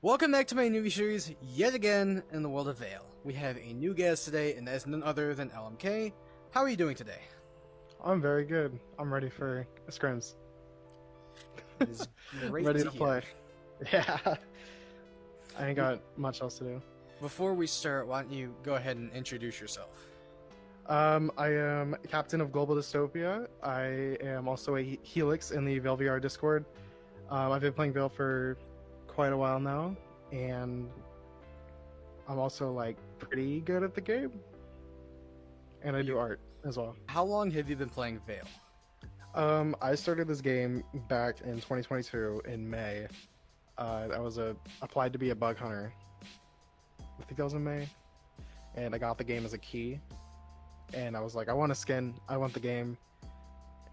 Welcome back to my newbie series, yet again in the world of VAIL. We have a new guest today, and that is none other than LMK. How are you doing today? I'm very good. I'm ready for scrims. It is great Ready to to hear. play. Yeah. I ain't got much else to do. Before we start, why don't you go ahead and introduce yourself? I am captain of Global Dystopia. I am also a Helix in the Veil VR Discord. I've been playing Veil for quite a while now, and I'm also like pretty good at the game, and I do art as well. How long have you been playing VAIL? I started this game back in 2022 in May. I was applied to be a bug hunter. I think that was in May, and I got the game as a key. And I was like, I want a skin. I want the game.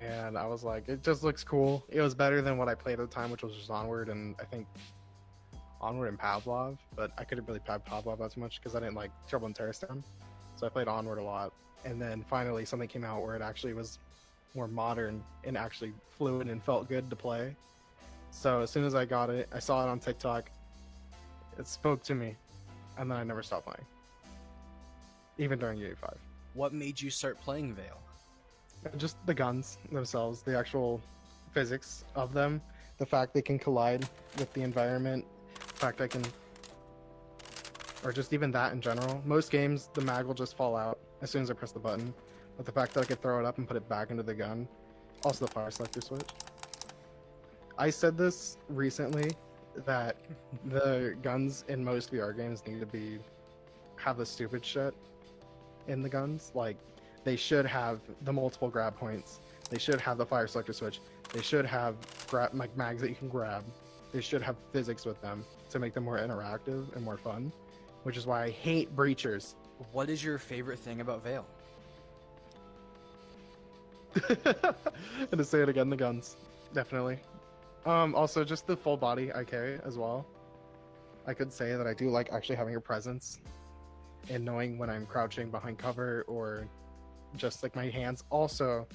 And I was like, it just looks cool. It was better than what I played at the time, which was just Onward, and I think Onward and Pavlov. But I couldn't really play Pavlov as much because I didn't like Trouble in Terrorist Town. So I played Onward a lot. And then finally something came out where it actually was more modern and actually fluid and felt good to play. So as soon as I got it, I saw it on TikTok. It spoke to me, and then I never stopped playing, even during UE5. What made you start playing VAIL? Just the guns themselves, the actual physics of them, the fact they can collide with the environment, the fact I can, or just even that in general. Most games, the mag will just fall out as soon as I press the button, but the fact that I could throw it up and put it back into the gun, also the fire selector switch. I said this recently that the guns in most VR games need to have the stupid shit in the guns. Like, they should have the multiple grab points. They should have the fire selector switch. They should have like mags that you can grab. They should have physics with them to make them more interactive and more fun, which is why I hate breachers. What is your favorite thing about VAIL? And to say it again, the guns, definitely. Also just the full body I carry as well. I could say that I do like actually having a presence and knowing when I'm crouching behind cover or just like my hands. Also,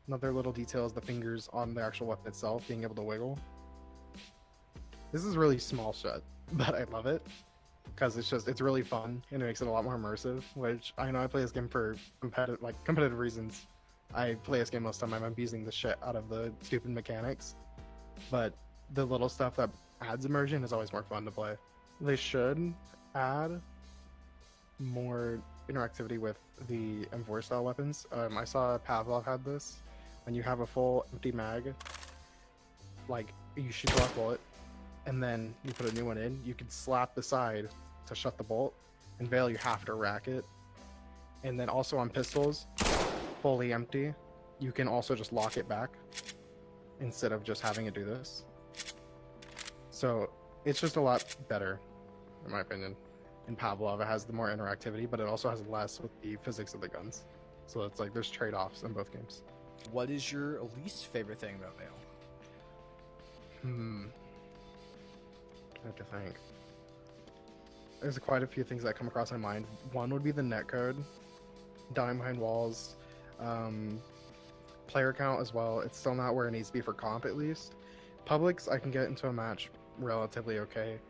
another little detail is the fingers on the actual weapon itself being able to wiggle. This is really small shit, but I love it because it's really fun and it makes it a lot more immersive. Which I know I play this game for competitive reasons. I play this game most of the time. I'm abusing the shit out of the stupid mechanics, but the little stuff that adds immersion is always more fun to play. They should add more interactivity with the M4 style weapons. I saw Pavlov had this. When you have a full empty mag, like you shoot the last bullet, and then you put a new one in, you can slap the side to shut the bolt. In VAIL, you have to rack it. And then also on pistols, fully empty, you can also just lock it back instead of just having it do this. So it's just a lot better, in my opinion. In Pavlov, it has the more interactivity, but it also has less with the physics of the guns. So it's like there's trade-offs in both games. What is your least favorite thing about VAIL? I have to think. There's quite a few things that come across my mind. One would be the netcode, dying behind walls, player count as well. It's still not where it needs to be for comp, at least. Publics, I can get into a match relatively okay.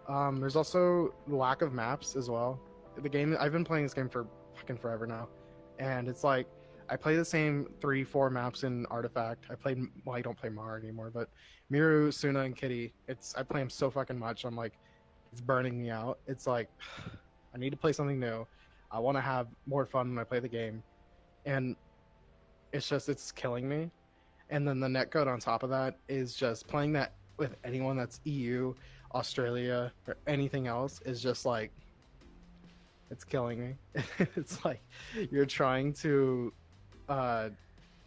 There's also the lack of maps as well. The game, I've been playing this game for fucking forever now, and it's like I play the same 3-4 maps in Artifact. I don't play Mar anymore, but Miru, Suna, and Kitty. I play them so fucking much. I'm like, it's burning me out. It's like I need to play something new. I want to have more fun when I play the game, and it's killing me. And then the netcode on top of that is just playing that with anyone that's EU, Australia, or anything else is just like it's killing me. It's like you're trying to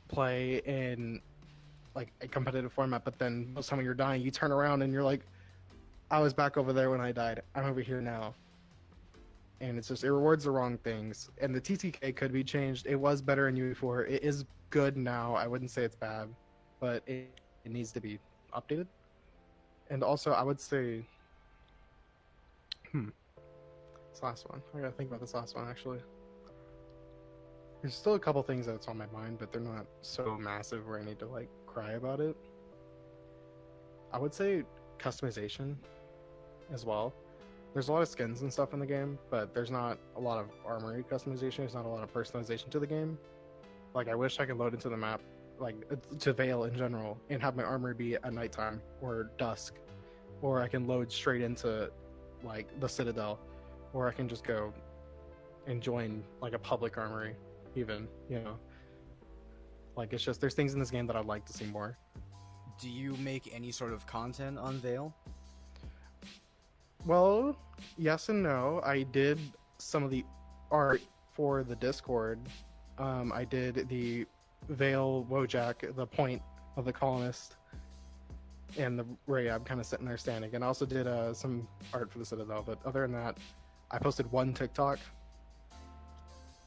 play in like a competitive format, but then most of the time when you're dying, you turn around and you're like, I was back over there when I died. I'm over here now. And it's just, it rewards the wrong things. And the TTK could be changed. It was better in UE4. It is good now. I wouldn't say it's bad, but it needs to be updated. And also, I would say, this last one. I gotta think about this last one, actually. There's still a couple things that's on my mind, but they're not so massive where I need to, like, cry about it. I would say customization. as well. There's a lot of skins and stuff in the game, but there's not a lot of armory customization. There's not a lot of personalization to the game. Like, I wish I could load into the map, like, to Vale in general, and have my armor be at nighttime or dusk. Or I can load straight into, like, the Citadel. Or I can just go and join, like, a public armory, even, you know. Like, it's just, there's things in this game that I'd like to see more. Do you make any sort of content on VAIL? Well, yes and no. I did some of the art for the Discord. I did the Vale Wojak, the point of the colonist, and the Rayab kind of sitting there standing. And I also did some art for the Citadel. But other than that, I posted one TikTok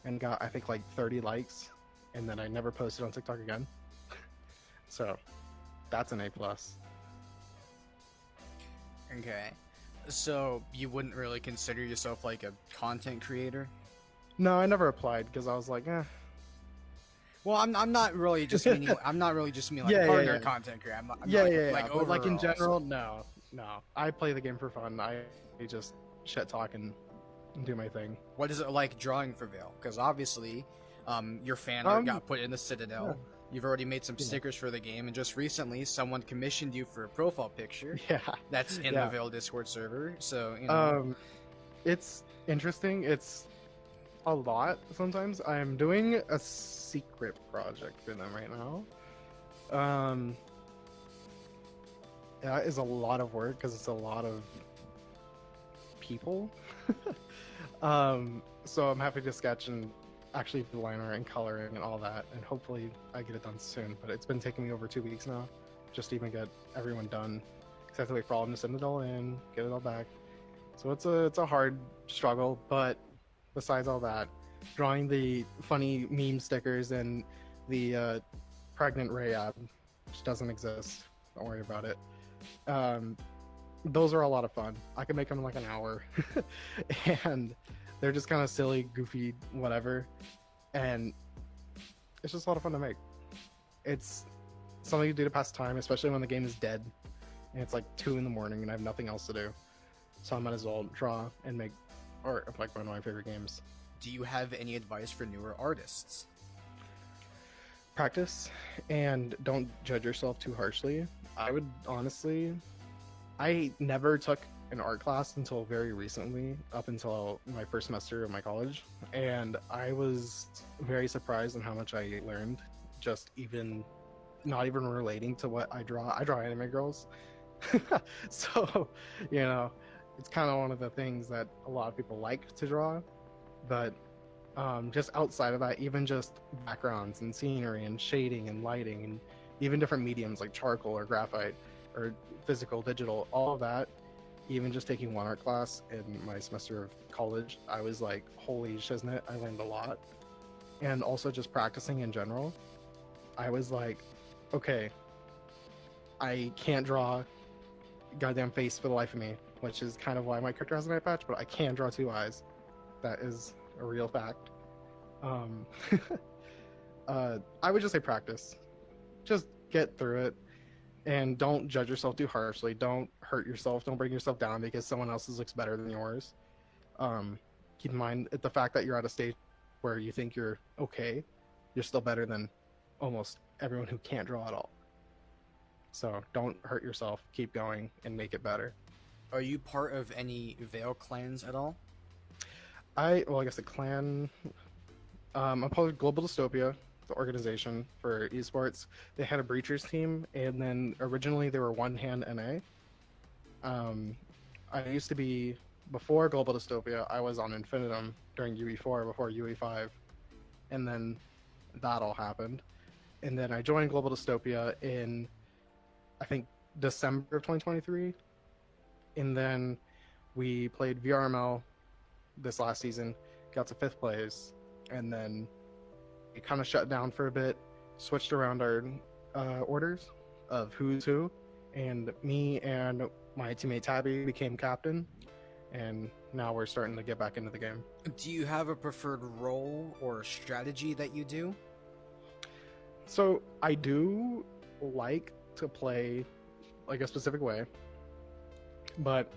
and got, I think, like 30 likes. And then I never posted on TikTok again. So that's an A+. Okay. So you wouldn't really consider yourself like a content creator? No, I never applied because I was like, eh. Well, I'm not really just meaning like Yeah, a partner yeah. content creator. I'm Yeah, like but like in overall, general, no. I play the game for fun. I just shit talk and do my thing. What is it like drawing for VAIL? Because obviously, your fan art got put in the Citadel. Yeah. You've already made some stickers for the game, and just recently, someone commissioned you for a profile picture. Yeah, That's in Yeah. the VAIL Discord server. So you know, it's interesting. It's a lot sometimes. I'm doing a secret project for them right now. That is a lot of work because it's a lot of people. So I'm happy to sketch and actually do line art and coloring and all that, and hopefully I get it done soon. But it's been taking me over 2 weeks now just to even get everyone done. Because I have to wait for all of them to send it all in, get it all back. So it's a hard struggle. But besides all that, drawing the funny meme stickers and the pregnant Rayab, which doesn't exist. Don't worry about it. Those are a lot of fun. I can make them in like an hour. And they're just kind of silly, goofy, whatever. And it's just a lot of fun to make. It's something to do to pass time, especially when the game is dead. And it's like 2 in the morning and I have nothing else to do. So I might as well draw and make art of like one of my favorite games. do you have any advice for newer artists? Practice and don't judge yourself too harshly. I would honestly, I never took an art class until very recently, up until my first semester of my college, and I was very surprised on how much I learned, just even not even relating to what I draw. I draw anime girls. So, you know, it's kind of one of the things that a lot of people like to draw, but just outside of that, even just backgrounds and scenery and shading and lighting and even different mediums like charcoal or graphite or physical, digital, all of that, even just taking one art class in my semester of college, I was like, holy shiznit, I learned a lot. And also just practicing in general, I was like, okay, I can't draw goddamn face for the life of me, which is kind of why my character has an eye patch, but I can draw 2 eyes. That is a real fact. I would just say practice. Just get through it. And don't judge yourself too harshly. Don't hurt yourself. Don't bring yourself down because someone else's looks better than yours. Keep in mind the fact that you're at a stage where you think you're okay, you're still better than almost everyone who can't draw at all. So don't hurt yourself. Keep going and make it better. Are you part of any VAIL clans at all? I guess the clan. I'm part of Global Dystopia, the organization for esports. They had a Breachers team, and then originally they were One Hand NA. I used to be, before Global Dystopia, I was on Infinitum during UE4 before UE5, and then that all happened. And then I joined Global Dystopia in, I think, December of 2023, and then we played VRML this last season, got to 5th place, and then it kind of shut down for a bit, switched around our orders of who's who, and me and my teammate Tabby became captain, and now we're starting to get back into the game. Do you have a preferred role or strategy that you do? So I do like to play like a specific way, but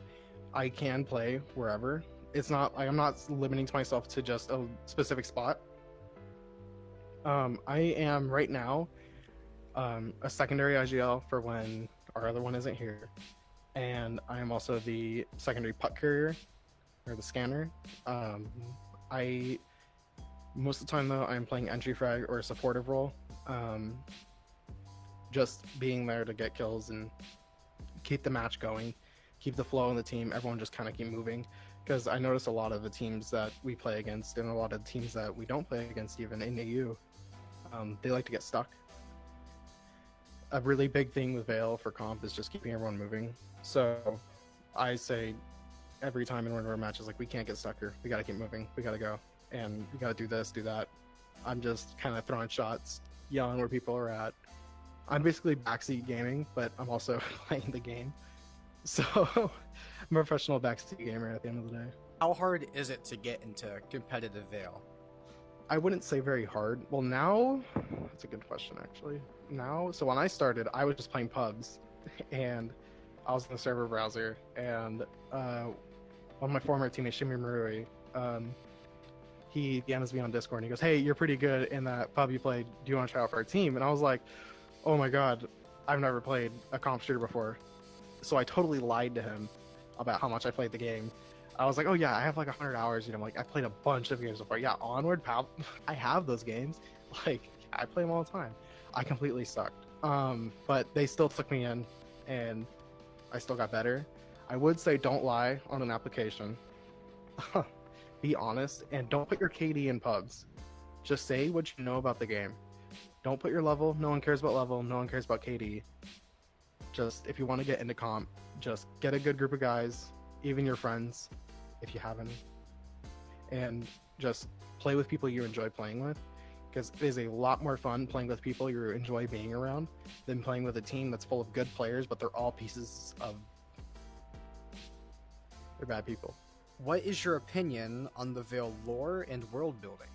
I can play wherever. It's not, I'm not limiting to myself to just a specific spot. I am right now a secondary IGL for when our other one isn't here, and I am also the secondary puck carrier or the scanner. I most of the time though I'm playing entry frag or a supportive role, just being there to get kills and keep the match going, keep the flow in the team. Everyone just kind of keep moving, because I notice a lot of the teams that we play against and a lot of the teams that we don't play against, even in AU, they like to get stuck. A really big thing with VAIL for comp is just keeping everyone moving. So I say every time in one of our matches, like, we can't get stuck here. We got to keep moving. We got to go. And we got to do this, do that. I'm just kind of throwing shots, yelling where people are at. I'm basically backseat gaming, but I'm also playing the game. So I'm a professional backseat gamer at the end of the day. How hard is it to get into competitive VAIL? I wouldn't say very hard. Well, now, that's a good question, actually. Now, so when I started, I was just playing pubs, and I was in the server browser, and one of my former teammates, Shimi Marui, he DMs me on Discord, and he goes, "Hey, you're pretty good in that pub you played. Do you want to try out for our team?" And I was like, "Oh my god, I've never played a comp shooter before." So I totally lied to him about how much I played the game. I was like, "Oh yeah, I have like 100 hours." You know, like, I played a bunch of games before. Yeah, Onward, pal, I have those games. Like, I play them all the time. I completely sucked. But they still took me in, and I still got better. I would say don't lie on an application. Be honest, and don't put your KD in pubs. Just say what you know about the game. Don't put your level. No one cares about level. No one cares about KD. Just, if you want to get into comp, just get a good group of guys, even your friends, if you have any, and just play with people you enjoy playing with, because it is a lot more fun playing with people you enjoy being around than playing with a team that's full of good players, but they're all pieces of... they're bad people. What is your opinion on the VAIL lore and world building?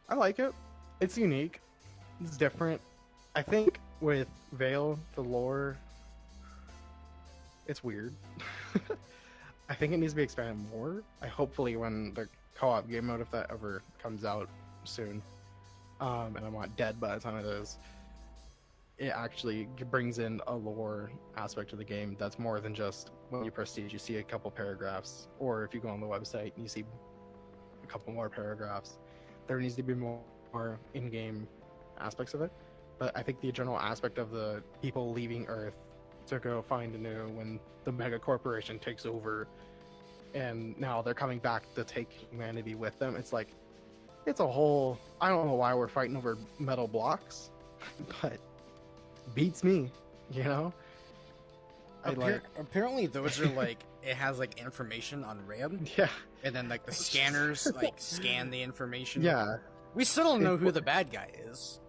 I like it. It's unique. It's different. I think with VAIL, the lore, it's weird. I think it needs to be expanded more. Hopefully when the co-op game mode, if that ever comes out soon, and I'm not dead by the time it is, it actually brings in a lore aspect of the game that's more than just when you prestige, you see a couple paragraphs, or if you go on the website and you see a couple more paragraphs. There needs to be more in-game aspects of it. But I think the general aspect of the people leaving Earth to go find a new, when the mega corporation takes over, and now they're coming back to take humanity with them, it's like, it's a whole... I don't know why we're fighting over metal blocks, but beats me, you know? Apparently those are like, it has like information on RAM. Yeah. And then like the scanners like scan the information. Yeah. We still don't know who the bad guy is.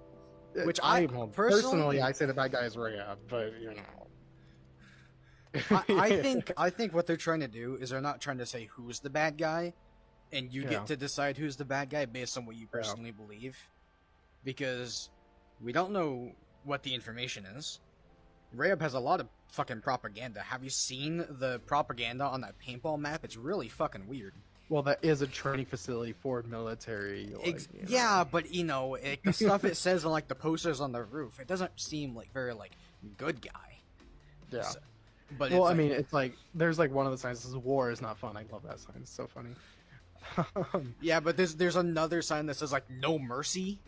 Which well, personally, I say the bad guy is Rhea, but you know. I think what they're trying to do is they're not trying to say who's the bad guy, and you get to decide who's the bad guy based on what you personally believe, because we don't know what the information is. Rayab has a lot of fucking propaganda. Have you seen the propaganda on that paintball map? It's really fucking weird. Well, that is a training facility for military. Like, yeah, but you know, the stuff it says on like the posters on the roof, it doesn't seem like very like good guy. Yeah. So, but well, I mean, it's like there's like one of the signs that says "War is not fun." I love that sign. It's so funny. Yeah, but there's another sign that says like "No mercy,"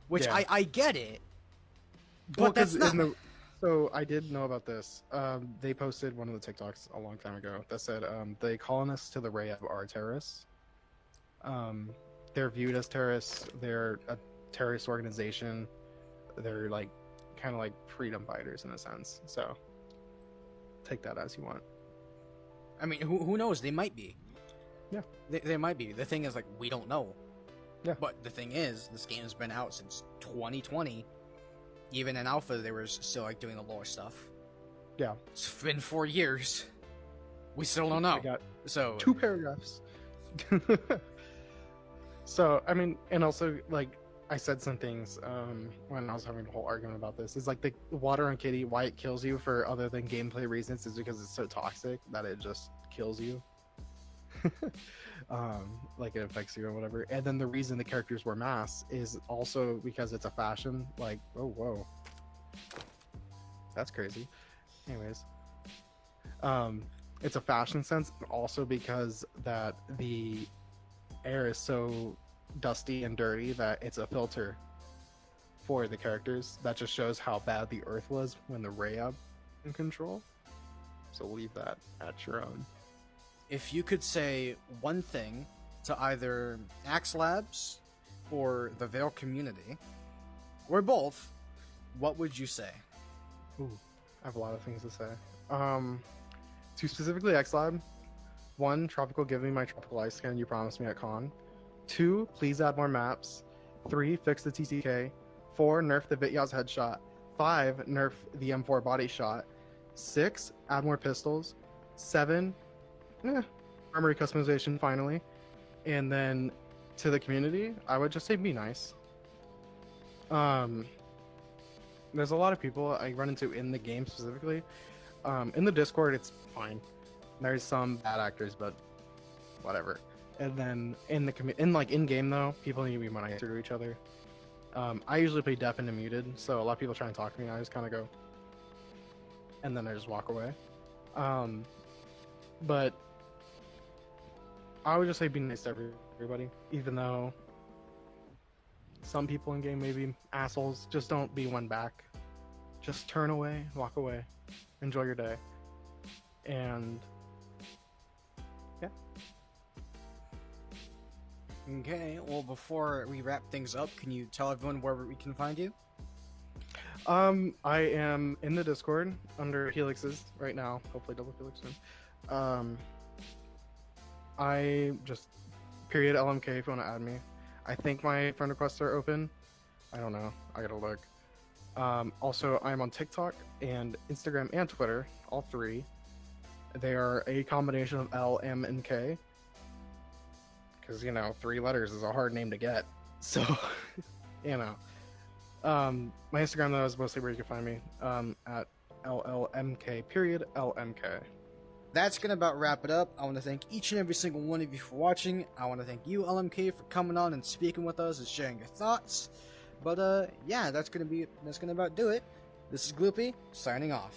which I get it, but well, that's not. So I did know about this. They posted one of the TikToks a long time ago that said the colonists to the Rayab are terrorists. They're viewed as terrorists. They're a terrorist organization. They're like kind of like freedom fighters in a sense. So take that as you want. I mean, who knows? They might be. Yeah. They might be. The thing is, like, we don't know. Yeah. But the thing is, this game's been out since 2020. Even in alpha, they were still like doing the lore stuff. Yeah. It's been 4 years. We still don't know. I got so 2 paragraphs. So I mean, and also like I said some things when I was having a whole argument about this. It's like the water on Kitty, why it kills you for other than gameplay reasons is because it's so toxic that it just kills you. Like it affects you or whatever. And then the reason the characters wear masks is also because it's a fashion. Like, oh whoa, that's crazy. Anyways, it's a fashion sense, but also because that the air is so dusty and dirty that it's a filter for the characters. That just shows how bad the Earth was when the Rayab in control. So leave that at your own. If you could say one thing to either Axe Labs or the VAIL community, or both, what would you say? Ooh, I have a lot of things to say. To specifically X-Lab, 1, Tropical, give me my Tropical Ice skin you promised me at Con. 2, please add more maps. 3, fix the TTK. 4, nerf the Vityaz headshot. 5, nerf the M4 body shot. 6, add more pistols. 7, armory customization finally. And then to the community, I would just say be nice. There's a lot of people I run into in the game specifically. In the Discord, it's fine. There's some bad actors, but whatever. And then in game though, people need to be more nicer to each other. I usually play deaf and muted, so a lot of people try and talk to me, and I just kind of go, and then I just walk away. But I would just say be nice to everybody, even though some people in game may be assholes. Just don't be one back. Just turn away, walk away, enjoy your day, and yeah. Okay, well, before we wrap things up, can you tell everyone where we can find you? I am in the Discord under Helixes right now. Hopefully double Helix soon. I just _LMK if you want to add me. I think my friend requests are open. I don't know. I gotta look. Also, I'm on TikTok and Instagram and Twitter, all 3. They are a combination of L, M, and K. Because, 3 letters is a hard name to get. So, my Instagram, though, is mostly where you can find me, at LLMK_LMK. That's going to about wrap it up. I want to thank each and every single one of you for watching. I want to thank you, LMK, for coming on and speaking with us and sharing your thoughts. But, yeah, that's going to about do it. This is Gloopy, signing off.